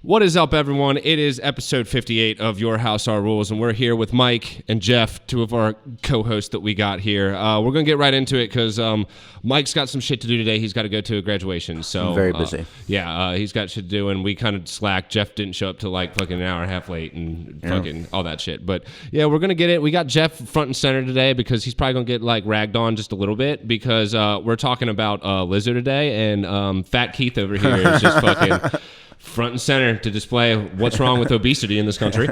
What is up, everyone? It is episode 58 of Your House, Our Rules, and we're here with Mike and Jeff, two of our co-hosts that we got here. We're going to get right into it because Mike's got some shit to do today. He's got to go to a graduation. So I'm very busy. He's got shit to do, and we kind of slacked. Jeff didn't show up till like fucking an hour and a half late and fucking all that shit. But yeah, we're going to get it. We got Jeff front and center today because he's probably going to get like ragged on just a little bit because we're talking about Lizzo today, and Fat Keith over here is just fucking... front and center to display what's wrong with obesity in this country.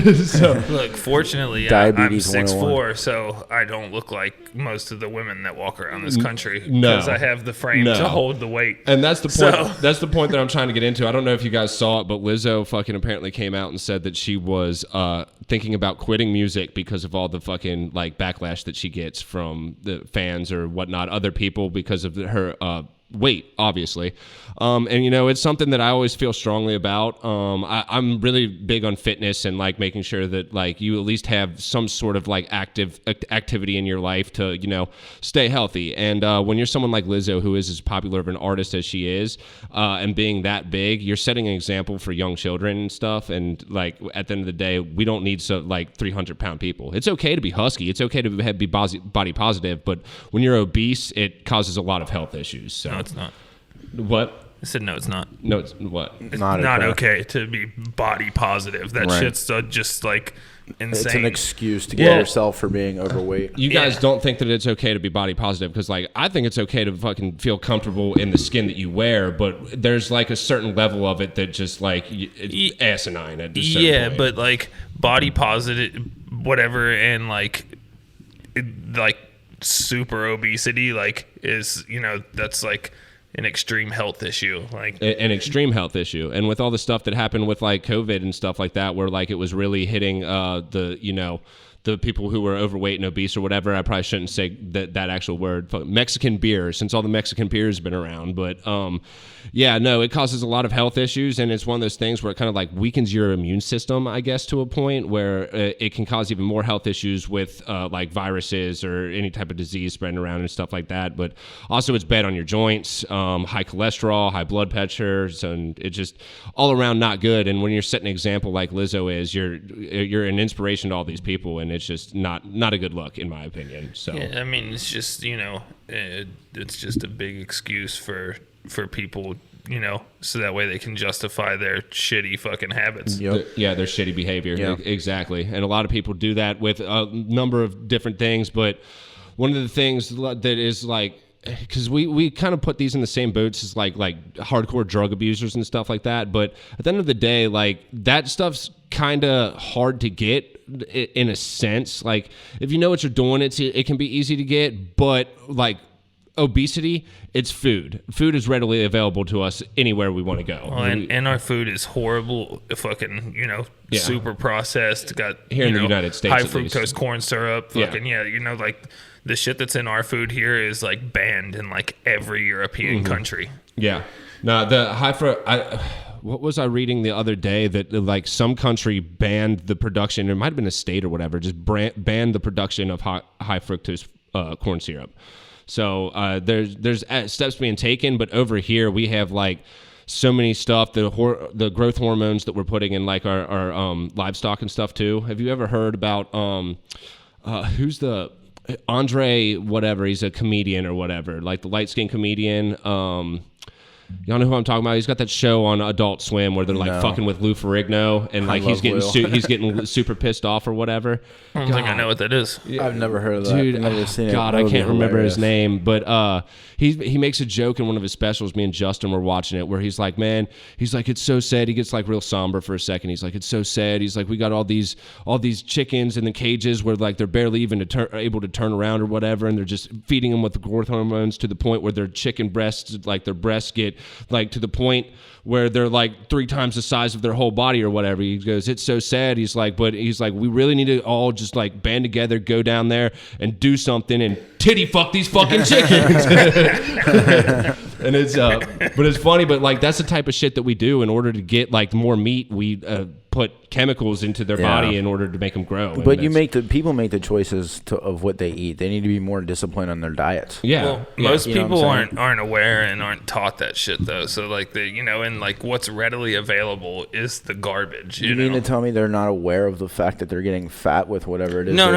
So, look, fortunately, I'm 6'4", so I don't look like most of the women that walk around this country because I have the frame to hold the weight. And that's the point. That's the point that I'm trying to get into. I don't know if you guys saw it, but Lizzo fucking apparently came out and said that she was thinking about quitting music because of all the fucking like backlash that she gets from the fans or whatnot, other people because of her weight, obviously. And you know, it's something that I always feel strongly about. I'm really big on fitness and like making sure that like you at least have some sort of like activity in your life to, you know, stay healthy. And when you're someone like Lizzo, who is as popular of an artist as she is, and being that big, you're setting an example for young children and stuff. And like at the end of the day, we don't need like 300-pound people. It's okay to be husky. It's okay to be body positive. But when you're obese, it causes a lot of health issues. So. No, it's not. What? I said no, it's not. No, it's what? It's not okay to be body positive. That shit's just like insane. It's an excuse to get yourself for being overweight. You guys don't think that it's okay to be body positive because, like, I think it's okay to fucking feel comfortable in the skin that you wear, but there's like a certain level of it that just like it's asinine at a certain point. But like body positive, whatever, and like super obesity, like is that's like an extreme health issue, like an extreme health issue. And with all the stuff that happened with like COVID and stuff like that, where like it was really hitting the people who were overweight and obese or whatever. I probably shouldn't say that actual word. Mexican beer, since all the Mexican beer has been around. But it causes a lot of health issues, and it's one of those things where it kind of like weakens your immune system, I guess, to a point where it can cause even more health issues with like viruses or any type of disease spreading around and stuff like that. But also it's bad on your joints, high cholesterol, high blood pressures, and it's just all around not good. And when you're setting an example like Lizzo is, you're an inspiration to all these people, and it's just not a good look in my opinion. So yeah, I mean, it's just it's just a big excuse for people, so that way they can justify their shitty fucking habits. Their shitty behavior. Yep. Exactly. And a lot of people do that with a number of different things, but one of the things that is like, because we kind of put these in the same boats as like hardcore drug abusers and stuff like that, but at the end of the day, like that stuff's kind of hard to get in a sense. Like if you know what you're doing, it can be easy to get, but like obesity, it's food is readily available to us anywhere we want to go. Well, and our food is horrible, fucking super processed, got here in the United States high fructose corn syrup, fucking like the shit that's in our food here is like banned in like every European country. Yeah. No, the high what was I reading the other day that like some country banned the production, it might have been a state or whatever, just banned the production of high fructose corn syrup. So there's steps being taken, but over here we have like so many stuff, the growth hormones that we're putting in like our livestock and stuff too. Have you ever heard about who's the Andre whatever? He's a comedian or whatever, like the light-skinned comedian. Y'all know who I'm talking about? He's got that show on Adult Swim where they're like fucking with Lou Ferrigno and like he's getting super pissed off or whatever. I don't think I know what that is. I've never heard of that. Dude, I've never seen it. God, I can't remember his name, but he makes a joke in one of his specials. Me and Justin were watching it, where he's like, "Man, he's like, it's so sad." He gets like real somber for a second. He's like, "It's so sad." He's like, "We got all these chickens in the cages where like they're barely even able to turn around or whatever, and they're just feeding them with the growth hormones to the point where their chicken breasts, like their breasts get like to the point where they're like 3 times the size of their whole body or whatever." He goes, "It's so sad." He's like, "We really need to all just like band together, go down there and do something and titty fuck these fucking chickens." And it's but it's funny, but like that's the type of shit that we do in order to get like more meat. We put chemicals into their body in order to make them grow. But people make the choices of what they eat. They need to be more disciplined on their diets. Yeah. Well, most people aren't aware and aren't taught that shit though. So like and like what's readily available is the garbage. You mean to tell me they're not aware of the fact that they're getting fat with whatever it is? No,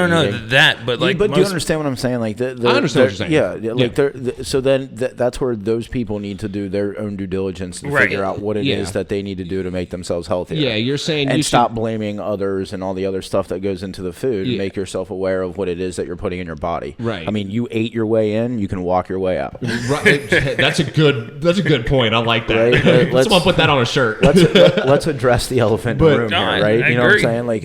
that. But like, do you understand what I'm saying? Like, I understand what you're saying. Yeah, like so then that's where those people need to do their own due diligence and figure out what it is that they need to do to make themselves healthier. Yeah, you're saying and stop blaming others and all the other stuff that goes into the food. And make yourself aware of what it is that you're putting in your body. Right. I mean, you ate your way in, you can walk your way out. Right. That's a good point. I like that. Right? Someone put that on a shirt. Let's address the elephant in the room here, right? I you know agree. what I'm saying? Like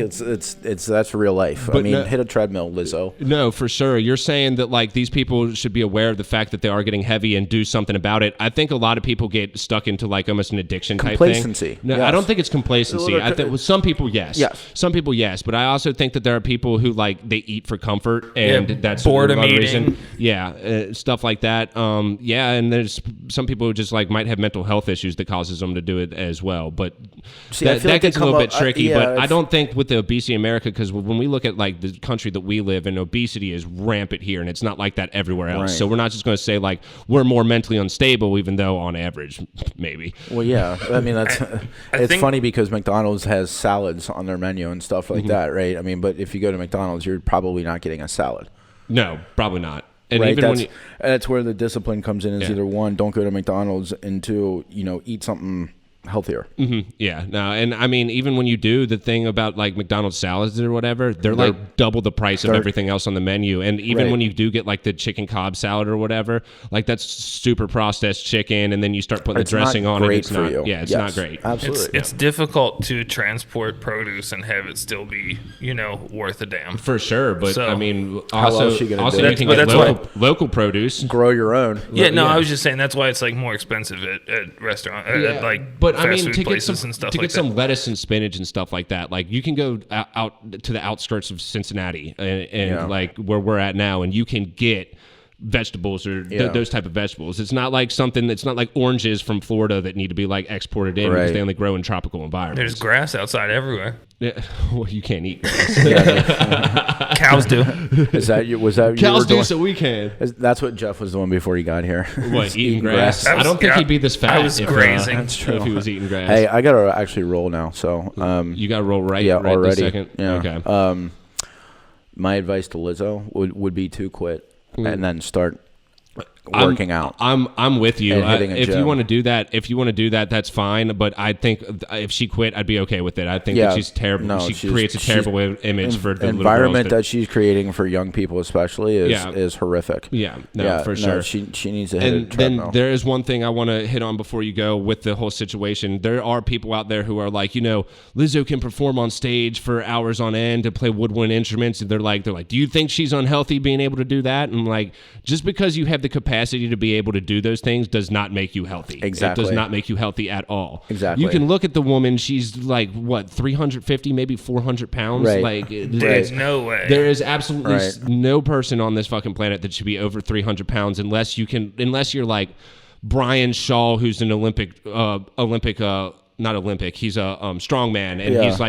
that's real life. But I mean, hit a treadmill, Lizzo. No, for sure. You're saying that like these people should be aware of the fact that they are getting heavy and do something about it. I think a lot of people get stuck into like almost an addiction type thing. Complacency. No, I don't think it's complacency. I think with some people, yes. Some people, yes. But I also think that there are people who like they eat for comfort and that's boredom eating. Reason. Yeah, stuff like that. And there's some people who just like might have mental health issues that causes them to do it as well. But that gets a little bit tricky. But I don't think with the obesity in America, because when we look at like the country that we live in, obesity is rampant here, and it's not like that everywhere else. Right. So we're not just going to say like we're more mentally unstable, even though on average, maybe. Well, yeah. I mean, it's funny because McDonald's has salads on their menu and stuff like that, right? I mean, but if you go to McDonald's, you're probably not getting a salad. No, probably not. And right, even that's where the discipline comes in. Is either one, don't go to McDonald's, and two, eat something healthier. Mm-hmm. Yeah. No, and I mean, even when you do the thing about like McDonald's salads or whatever, they're like double the price of everything else on the menu. And even when you do get like the chicken Cobb salad or whatever, like that's super processed chicken, and then you start putting the dressing on it. It's not. Yeah, it's not great. Absolutely. It's difficult to transport produce and have it still be worth a damn. For sure, but I mean, also you can get local produce. Grow your own. Yeah. No, I was just saying that's why it's like more expensive at restaurant But I mean, to get some lettuce and spinach and stuff like that, like you can go out to the outskirts of Cincinnati and like where we're at now, and you can get vegetables or those type of vegetables. It's not like it's not like oranges from Florida that need to be like exported in because they only grow in tropical environments. There's grass outside everywhere. Yeah, well, you can't eat grass. Cows do. Was that cows do so we can? That's what Jeff was doing before he got here. What, eating grass? I don't think he'd be this fat. I was grazing. That's true. If he was eating grass. Hey, I gotta actually roll now. So you gotta roll right already. this second. Yeah. Okay. My advice to Lizzo would be to quit and then start working out. I'm with you. If gym. you want to do that, that's fine. But I think if she quit, I'd be okay with it. I think that she's terrible. No, she creates a terrible image for the environment that she's creating for young people, especially, is horrific. Yeah, for sure. She needs to hit a treadmill. Then there is one thing I want to hit on before you go with the whole situation. There are people out there who are like, Lizzo can perform on stage for hours on end to play woodwind instruments. And they're like, do you think she's unhealthy being able to do that? And I'm like, just because you have the capacity to be able to do those things does not make you healthy. Exactly. It does not make you healthy at all. Exactly. You can look at the woman. She's like, 350, maybe 400 pounds? Right. Like, there's no way. There is absolutely no person on this fucking planet that should be over 300 pounds unless you're like Brian Shaw, who's an not Olympic. He's a strongman, and he's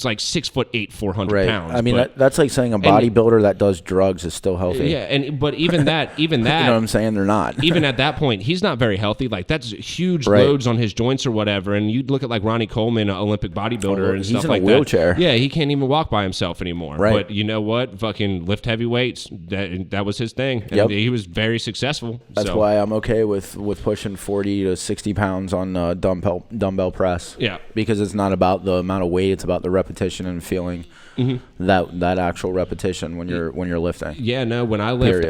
like 6'8", 400 pounds. I mean, that's like saying a bodybuilder that does drugs is still healthy. Yeah, but even that, you know what I'm saying? They're not. Even at that point, he's not very healthy. Like that's huge loads on his joints or whatever. And you look at like Ronnie Coleman, an Olympic bodybuilder, and stuff like that. He's in a wheelchair. Yeah, he can't even walk by himself anymore. Right. But you know what? Fucking lift heavy weights. That was his thing. And he was very successful. That's why I'm okay with pushing 40 to 60 pounds on dumbbell press. Yeah, because it's not about the amount of weight; it's about the repetition and feeling that actual repetition when you're lifting. Yeah, no. When I lift,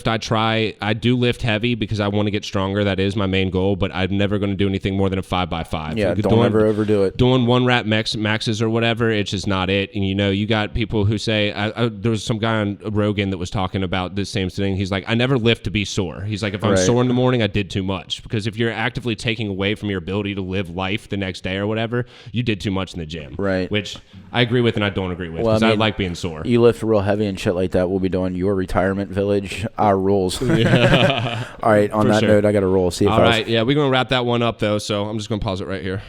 I do lift heavy because I want to get stronger. That is my main goal. But I'm never going to do anything more than a 5x5. Yeah, don't ever overdo it. Doing one rep maxes or whatever, it's just not it. And you got people who say there was some guy on Rogan that was talking about the same thing. He's like, I never lift to be sore. He's like, if I'm sore in the morning, I did too much. Because if you're actively taking away from your ability to live life life the next day or whatever, you did too much in the gym. Right. Which I agree with and I don't agree with, because I like being sore. You lift real heavy and shit like that, we'll be doing your retirement village, our rules. Yeah. All right, on that note, I got to roll. See you. All right, yeah, we're going to wrap that one up, though, so I'm just going to pause it right here.